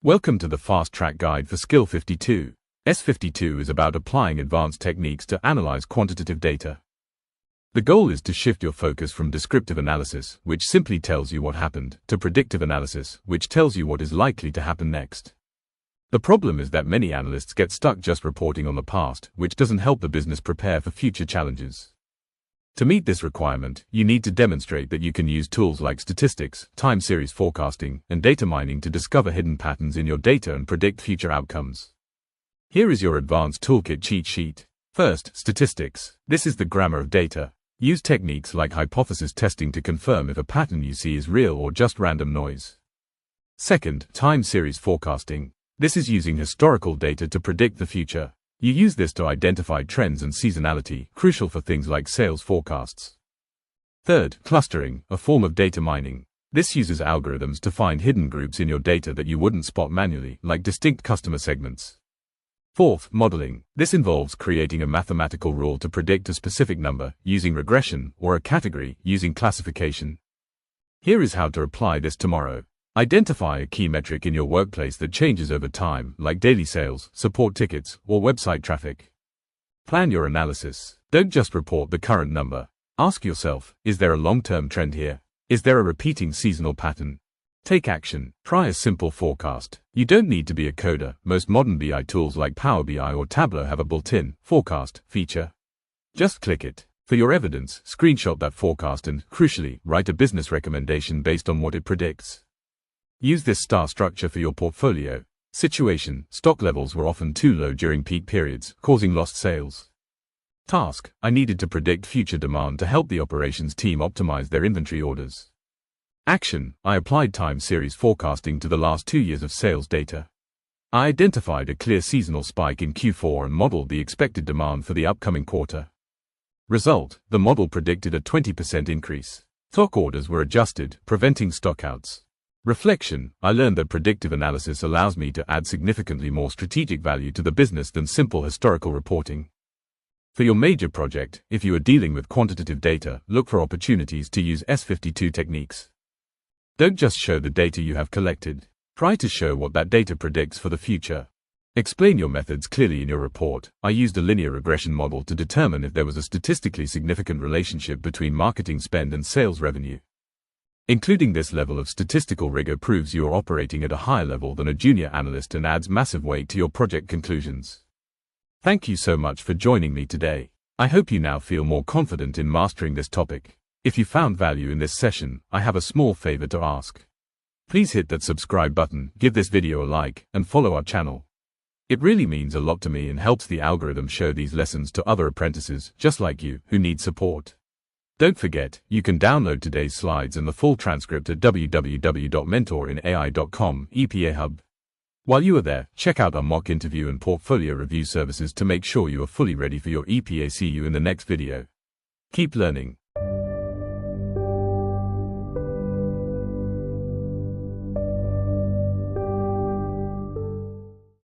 Welcome to the Fast Track Guide for Skill 52. S52 is about applying advanced techniques to analyze quantitative data. The goal is to shift your focus from descriptive analysis, which simply tells you what happened, to predictive analysis, which tells you what is likely to happen next. The problem is that many analysts get stuck just reporting on the past, which doesn't help the business prepare for future challenges. To meet this requirement, you need to demonstrate that you can use tools like statistics, time series forecasting, and data mining to discover hidden patterns in your data and predict future outcomes. Here is your Advanced Toolkit cheat sheet. First, statistics. This is the grammar of data. Use techniques like hypothesis testing to confirm if a pattern you see is real or just random noise. Second, time series forecasting. This is using historical data to predict the future. You use this to identify trends and seasonality, crucial for things like sales forecasts. Third, clustering, a form of data mining. This uses algorithms to find hidden groups in your data that you wouldn't spot manually, like distinct customer segments. Fourth, modeling. This involves creating a mathematical rule to predict a specific number, using regression, or a category, using classification. Here is how to apply this tomorrow. Identify a key metric in your workplace that changes over time, like daily sales, support tickets, or website traffic. Plan your analysis. Don't just report the current number. Ask yourself, is there a long-term trend here? Is there a repeating seasonal pattern? Take action. Try a simple forecast. You don't need to be a coder. Most modern BI tools like Power BI or Tableau have a built-in forecast feature. Just click it. For your evidence, screenshot that forecast and, crucially, write a business recommendation based on what it predicts. Use this STAR structure for your portfolio. Situation: stock levels were often too low during peak periods, causing lost sales. Task: I needed to predict future demand to help the operations team optimize their inventory orders. Action: I applied time series forecasting to the last 2 years of sales data. I identified a clear seasonal spike in Q4 and modeled the expected demand for the upcoming quarter. Result: the model predicted a 20% increase. Stock orders were adjusted, preventing stockouts. Reflection: I learned that predictive analysis allows me to add significantly more strategic value to the business than simple historical reporting. For your major project, if you are dealing with quantitative data, look for opportunities to use S52 techniques. Don't just show the data you have collected. Try to show what that data predicts for the future. Explain your methods clearly in your report. I used a linear regression model to determine if there was a statistically significant relationship between marketing spend and sales revenue. Including this level of statistical rigor proves you are operating at a higher level than a junior analyst and adds massive weight to your project conclusions. Thank you so much for joining me today. I hope you now feel more confident in mastering this topic. If you found value in this session, I have a small favor to ask. Please hit that subscribe button, give this video a like, and follow our channel. It really means a lot to me and helps the algorithm show these lessons to other apprentices, just like you, who need support. Don't forget, you can download today's slides and the full transcript at www.mentorinai.com EPA Hub. While you are there, check out our mock interview and portfolio review services to make sure you are fully ready for your EPA. See you in the next video. Keep learning.